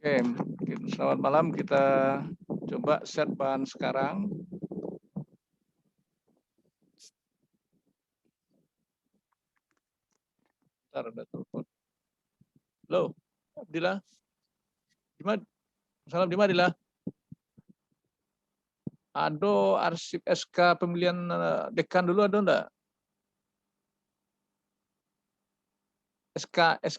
Oke, selamat malam. Kita coba set bahan sekarang. Bentar, ada telepon. Halo, Abdillah. Dimana? Salam di Madinah. Ado arsip SK pemilihan dekan dulu ada enggak? SK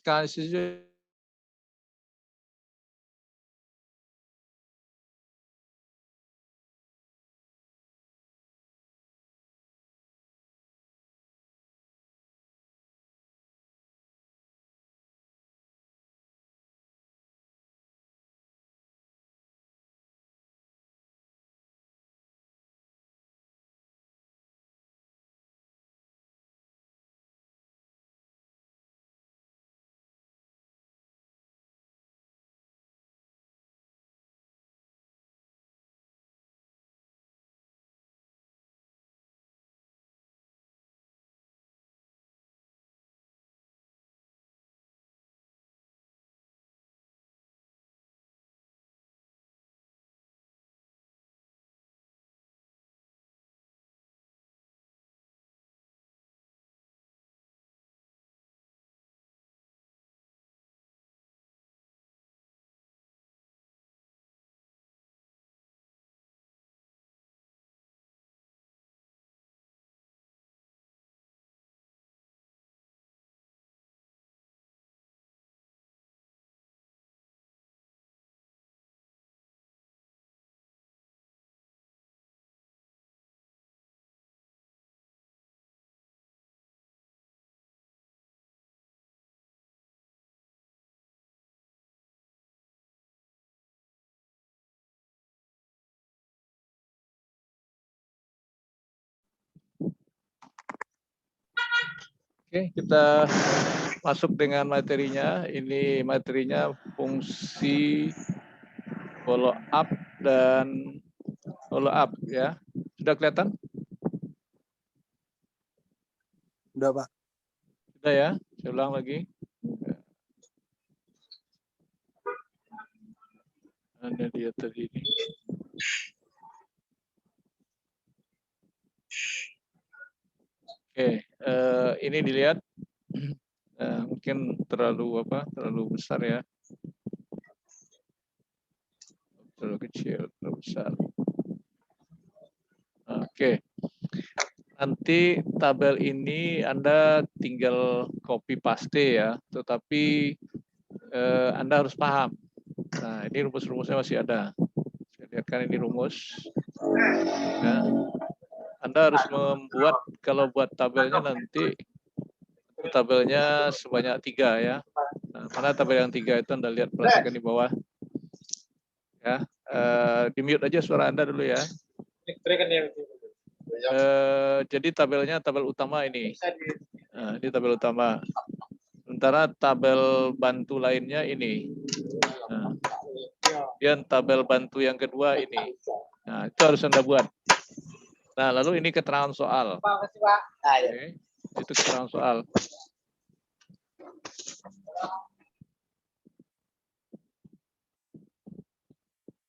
Oke, kita masuk dengan materinya. Ini materinya fungsi follow up dan follow up ya. Sudah kelihatan? Udah, Pak. Sudah ya. Saya ulang lagi. Ada dia tadi ini. Oke, ini dilihat mungkin terlalu besar ya, terlalu kecil, terlalu besar. Oke, nanti tabel ini Anda tinggal copy paste ya, tetapi Anda harus paham. Nah, ini rumus-rumusnya masih ada. Saya lihatkan ini rumus. Ya. Anda harus membuat, kalau buat tabelnya nanti tabelnya sebanyak 3 ya. Nah, mana tabel yang 3 itu Anda lihat, perhatikan di bawah. Ya, di mute aja suara Anda dulu ya. Jadi tabelnya tabel utama ini. Nah, ini tabel utama. Sementara tabel bantu lainnya ini. Nah, kemudian tabel bantu yang kedua ini. Nah, itu harus Anda buat. Nah, lalu ini keterangan soal. Oke, itu keterangan soal.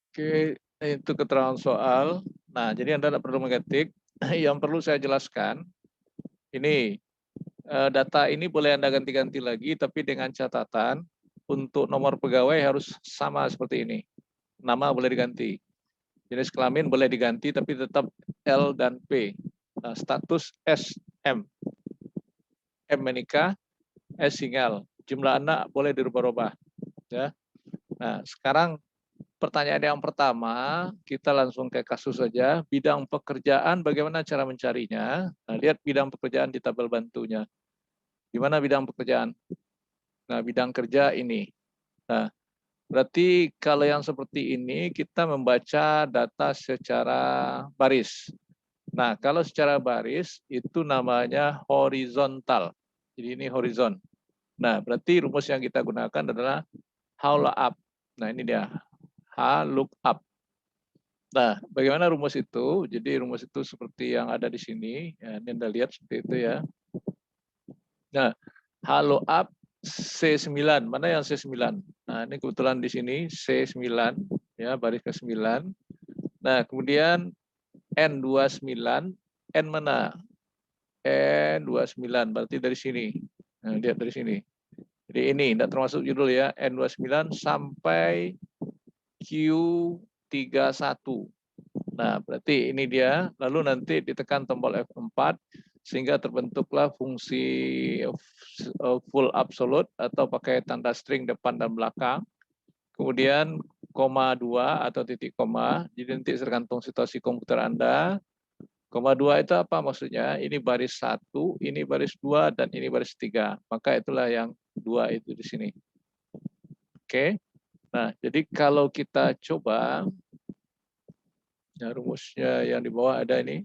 Oke, itu keterangan soal. Nah, jadi Anda tidak perlu mengetik. Yang perlu saya jelaskan, ini data ini boleh Anda ganti-ganti lagi, tapi dengan catatan untuk nomor pegawai harus sama seperti ini. Nama boleh diganti. Jenis kelamin boleh diganti, tapi tetap L dan P. Nah, status SM. M menikah, S single. Jumlah anak boleh dirubah-rubah. Ya. Nah, sekarang pertanyaan yang pertama, kita langsung ke kasus saja. Bidang pekerjaan, bagaimana cara mencarinya? Nah, lihat bidang pekerjaan di tabel bantunya. Di mana bidang pekerjaan? Nah, bidang kerja ini. Nah, berarti kalau yang seperti ini, kita membaca data secara baris. Nah, kalau secara baris, itu namanya horizontal. Jadi ini horizon. Nah, berarti rumus yang kita gunakan adalah H-lookup. Nah, ini dia. H-lookup. Nah, bagaimana rumus itu? Jadi rumus itu seperti yang ada di sini. Ya, ini Anda lihat seperti itu ya. Nah, H-lookup C9, mana yang C9? Nah, ini kebetulan di sini C9, ya, baris ke-9. Nah, kemudian N29, N mana? N29, berarti dari sini. Nah, lihat dari sini. Jadi ini tidak termasuk judul ya, N29 sampai Q31. Nah, berarti ini dia. Lalu nanti ditekan tombol F4 sehingga terbentuklah fungsi full absolute atau pakai tanda string depan dan belakang. Kemudian koma 2 atau titik koma. Jadi nanti tergantung situasi komputer Anda. Koma 2 itu apa maksudnya? Ini baris 1, ini baris 2, dan ini baris 3. Maka itulah yang 2 itu di sini. Oke. Nah, jadi kalau kita coba, ya, rumusnya yang di bawah ada ini.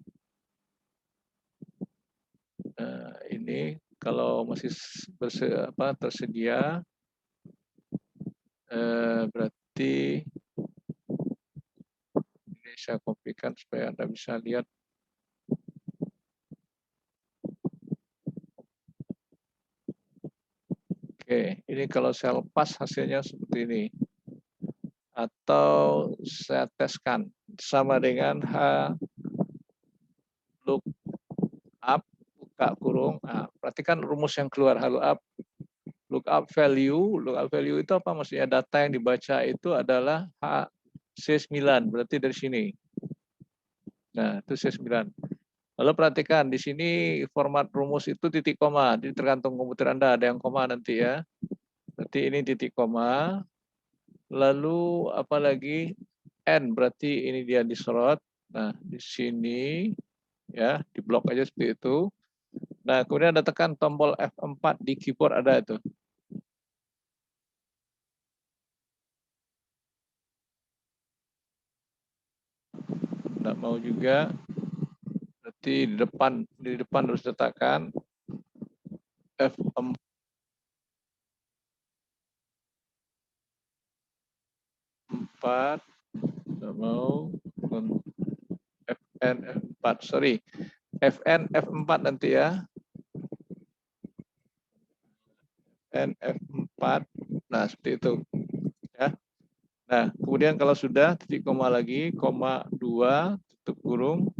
Ini kalau masih tersedia, berarti ini saya kopikan supaya Anda bisa lihat. Oke, ini kalau saya lepas hasilnya seperti ini. Atau saya teskan sama dengan H look up, buka kurung. Nah, perhatikan rumus yang keluar, H lookup value. Lookup value itu apa maksudnya? Data yang dibaca itu adalah C9, berarti dari sini. Nah, itu C9. Lalu perhatikan di sini format rumus itu titik koma. Jadi tergantung komputer Anda, ada yang koma nanti ya. Berarti ini titik koma. Lalu apalagi N, berarti ini dia disorot. Nah, di sini ya, di blok aja seperti itu. Nah, kemudian Anda tekan tombol F4 di keyboard ada itu. Tidak mau juga. Berarti di depan harus letakkan F4. Tidak mau. FN F4, sorry. FN F4 nanti ya. F4. Nah, seperti itu. Ya. Nah, kemudian kalau sudah titik koma lagi, koma 2, tutup kurung,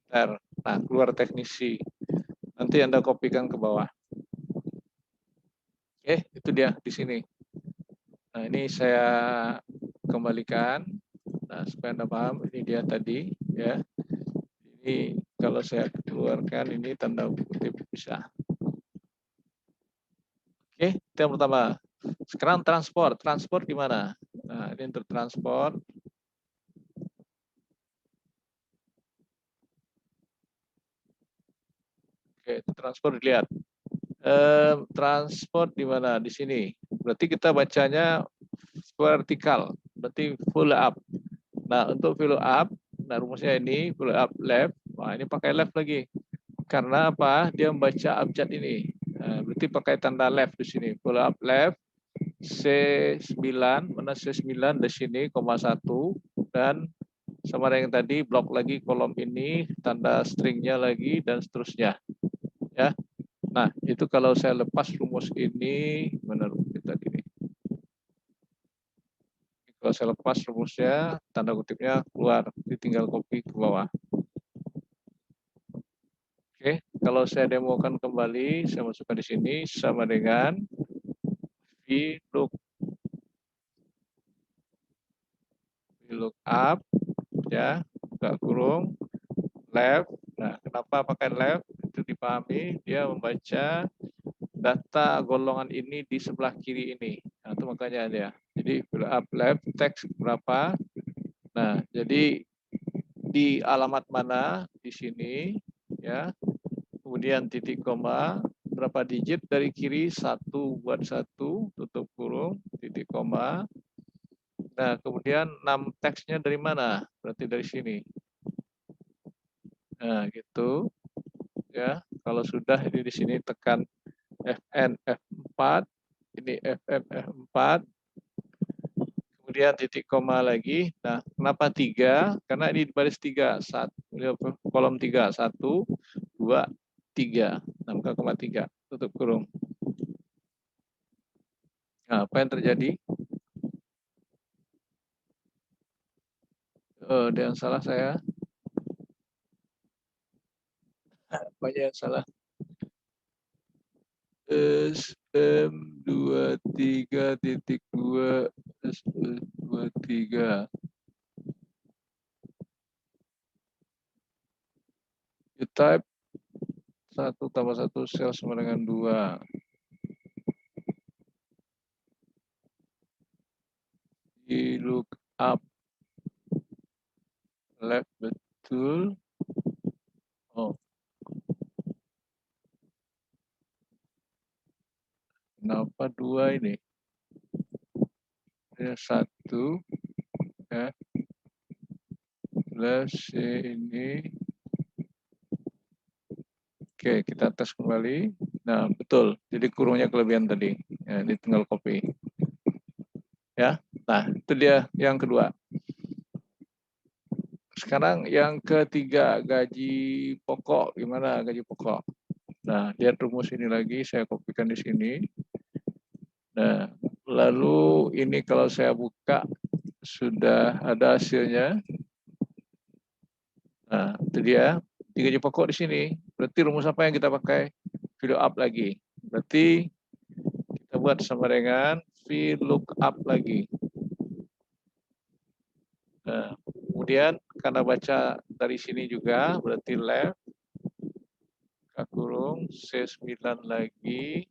enter. Nah, keluar teknisi. Nanti Anda kopikan ke bawah. Oke, itu dia di sini. Nah, ini saya kembalikan. Nah, supaya Anda paham, ini dia tadi ya. Ini kalau saya keluarkan ini tanda kutip bisa. Oke, itu yang pertama. Sekarang transport. Transport gimana? Nah, ini untuk transport. Oke, transport dilihat. Transport di mana? Di sini. Berarti kita bacanya vertikal. Berarti full up. Nah, untuk full up, nah rumusnya ini full up left. Wah, ini pakai left lagi. Karena apa? Dia membaca abjad ini. Nah, berarti pakai tanda left di sini. Full up left. C9, mana C9 di sini, koma 1, dan sama dengan yang tadi, blok lagi kolom ini, tanda stringnya lagi, dan seterusnya. Ya. Nah, itu kalau saya lepas rumus ini, mana rumus tadi ini? Kalau saya lepas rumusnya, tanda kutipnya keluar, tinggal copy ke bawah. Oke, kalau saya demokan kembali, saya masukkan di sini sama dengan VLOOKUP, ya, buka kurung, left. Nah, kenapa pakai left? Itu dipahami, dia membaca data golongan ini di sebelah kiri ini. Nah, itu makanya dia. Jadi VLOOKUP left, teks berapa? Nah, jadi di alamat mana? Di sini, ya. Kemudian titik koma, berapa digit dari kiri? 1 buat 1, tutup kurung, titik koma. Nah, kemudian 6 teksnya dari mana? Berarti dari sini. Nah, gitu. Ya, kalau sudah ini di sini tekan FN F4, ini FN F4. Kemudian titik koma lagi. Nah, kenapa 3? Karena ini di baris 3, kolom 3, 1, 2, 3. Nah, maka koma 3, tutup kurung. Nah, apa yang terjadi? Ada yang salah saya? Banyak yang salah. SM23.2 SM23. You type 1 tambah 1 sel sama dengan 2. Di look up left betul. Oh, kenapa 2 ini? Ini 1 ya, plus ini. Oke, kita tes kembali. Nah, betul. Jadi kurungnya kelebihan tadi. Ya, ini tinggal copy. Ya. Nah, itu dia yang kedua. Sekarang yang ketiga, gaji pokok. Gimana gaji pokok? Nah, lihat rumus ini lagi, saya kopikan di sini. Nah, lalu ini kalau saya buka, sudah ada hasilnya. Nah, itu dia. Di gaji pokok di sini. Berarti rumus apa yang kita pakai? VLOOKUP lagi. Berarti kita buat sama dengan VLOOKUP lagi. Nah, kemudian karena baca dari sini juga, berarti left, buka kurung, C9 lagi,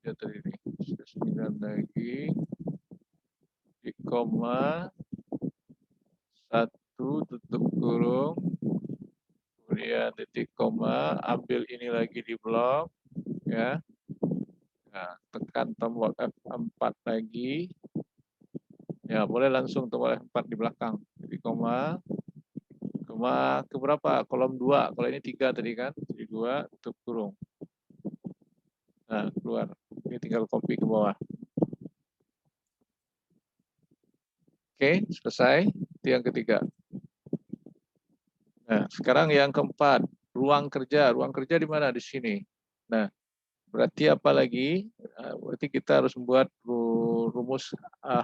C9 lagi, di koma, 1 tutup kurung, kemudian titik koma, ambil ini lagi di blok, ya. Nah, tekan tombol F4 lagi, ya boleh langsung tombol F4 di belakang, titik koma ke berapa? Kolom 2, kalau ini 3 tadi kan, jadi 2 tutup kurung. Nah, keluar. Ini tinggal copy ke bawah. Oke, selesai. Itu yang ketiga. Nah, sekarang yang keempat, ruang kerja. Ruang kerja di mana? Di sini. Nah, berarti apa lagi? Berarti kita harus membuat rumus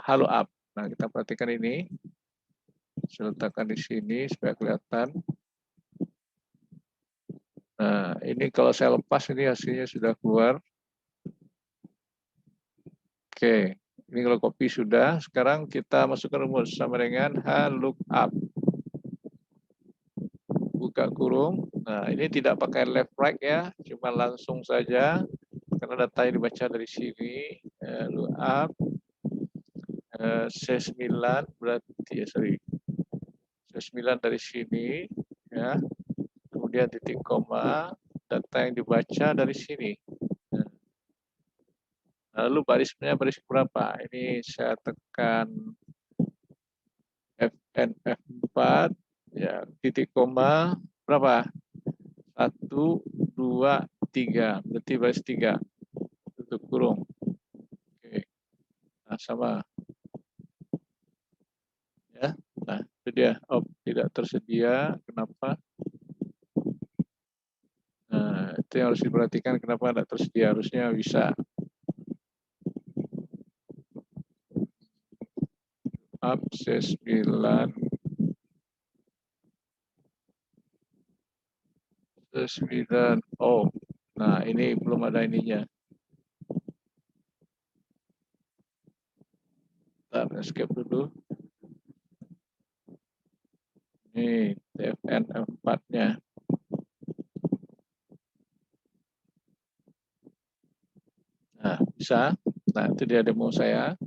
halo up. Nah, kita perhatikan ini. Saya letakkan di sini supaya kelihatan. Nah, ini kalau saya lepas ini hasilnya sudah keluar. Oke, ini kalau copy sudah. Sekarang kita masukkan rumus sama dengan lookup. Buka kurung. Nah, ini tidak pakai left right ya, cuma langsung saja karena datanya dibaca dari sini. Lookup C9 berarti ya C9 dari sini ya. Kemudian titik koma, data yang dibaca dari sini. Lalu barisnya baris berapa? Ini saya tekan Fn F4 ya, titik koma berapa? 1 2 3. Berarti baris 3. Tutup kurung. Oke. Nah, sama ya. Nah, itu dia. Oh, tidak tersedia. Kenapa? Nah, itu yang harus diperhatikan kenapa tidak tersedia. Harusnya bisa. Up C9 C9. Oh, nah ini belum ada ininya. Bentar, escape dulu. Ini TFN F4-nya. Nah, bisa. Nah, itu dia demo saya.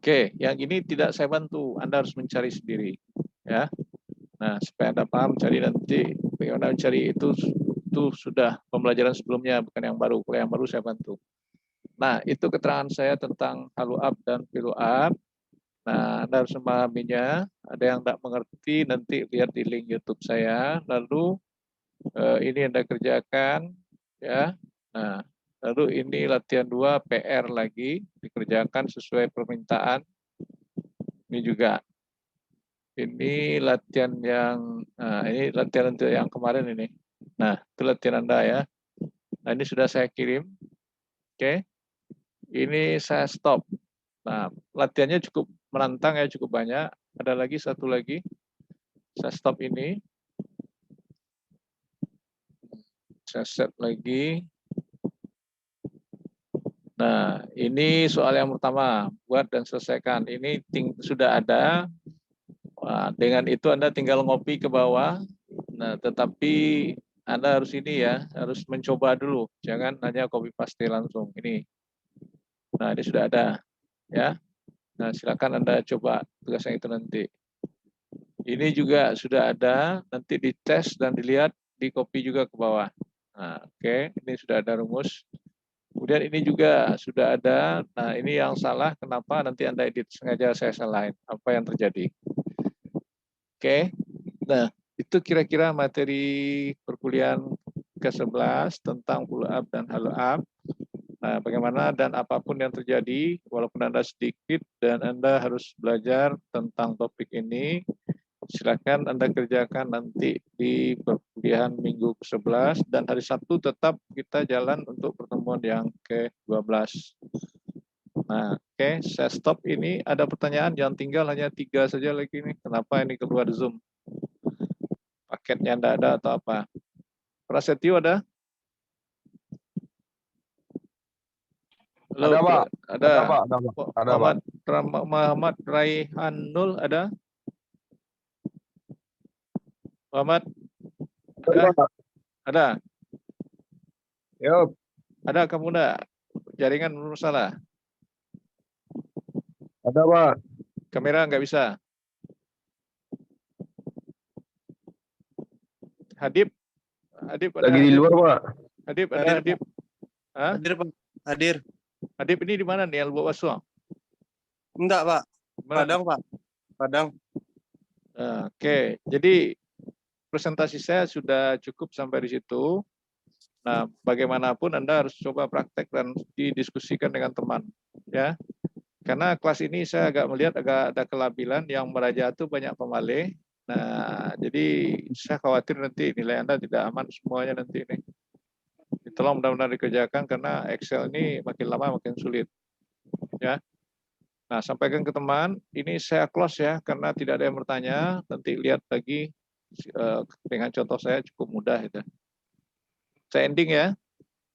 Oke, yang ini tidak saya bantu. Anda harus mencari sendiri. Ya. Nah, supaya Anda paham, cari nanti. Bagaimana mencari itu sudah pembelajaran sebelumnya, bukan yang baru. Kalau yang baru saya bantu. Nah, itu keterangan saya tentang halo up dan pilu up. Nah, Anda harus memahaminya. Ada yang tidak mengerti, nanti lihat di link YouTube saya. Lalu ini Anda kerjakan, ya. Nah, lalu ini latihan 2 PR lagi dikerjakan sesuai permintaan. Ini juga. Ini latihan yang, nah ini latihan yang kemarin ini. Nah, itu latihan Anda ya. Nah, ini sudah saya kirim. Oke. Ini saya stop. Nah, latihannya cukup menantang ya, cukup banyak. Ada lagi satu lagi. Saya stop ini. Saya set lagi. Nah, ini soal yang pertama. Buat dan selesaikan. Ini sudah ada. Nah, dengan itu Anda tinggal ngopi ke bawah. Nah, tetapi Anda harus ini ya, harus mencoba dulu. Jangan hanya copy paste langsung. Ini. Nah, ini sudah ada. Ya. Nah, silakan Anda coba tugas yang itu nanti. Ini juga sudah ada, nanti dites dan dilihat, di copy juga ke bawah. Nah, oke, ini sudah ada rumus. Kemudian ini juga sudah ada. Nah, ini yang salah, kenapa nanti Anda edit, sengaja saya salahin. Apa yang terjadi? Oke, nah itu kira-kira materi perkuliahan ke-11 tentang follow up dan follow up. Nah, bagaimana dan apapun yang terjadi, walaupun Anda sedikit dan Anda harus belajar tentang topik ini, silakan Anda kerjakan nanti di perkuliahan minggu ke-11 dan hari Sabtu tetap kita jalan untuk pertemuan yang ke-12. Nah, oke, saya stop ini. Ada pertanyaan, jangan tinggal hanya 3 saja lagi nih. Kenapa ini keluar Zoom? Paketnya Anda ada atau apa? Prasetyo ada? Halo, Ada, Pak. ada. Ada, Pak. Ada, Pak. Ada, Pak. Muhammad Raihanul ada? Muhammad? Ada? Pak. Ada? Yuk. Ada kamu enggak? Jaringan bermasalah? Ada, Pak. Kamera nggak bisa? Hadip? Hadip ada? Lagi di luar, Pak. Hadip ada? Hadir, Hadip? Hah? Hadir, Pak. Hadir. Hadip ini di mana nih? Lubuk Wasua? Enggak, Pak. Mana? Padang, Pak. Padang. Oke, jadi presentasi saya sudah cukup sampai di situ. Nah, bagaimanapun Anda harus coba praktek dan didiskusikan dengan teman, ya. Karena kelas ini saya agak melihat agak ada kelabilan, yang meraja itu banyak pemalih. Nah, jadi saya khawatir nanti nilai Anda tidak aman semuanya nanti ini. Tolong benar-benar dikerjakan karena Excel ini makin lama makin sulit, ya. Nah, sampaikan ke teman, ini saya close ya, karena tidak ada yang bertanya, nanti lihat lagi dengan contoh saya cukup mudah itu. Saya ending ya.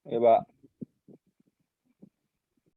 Ya, Pak.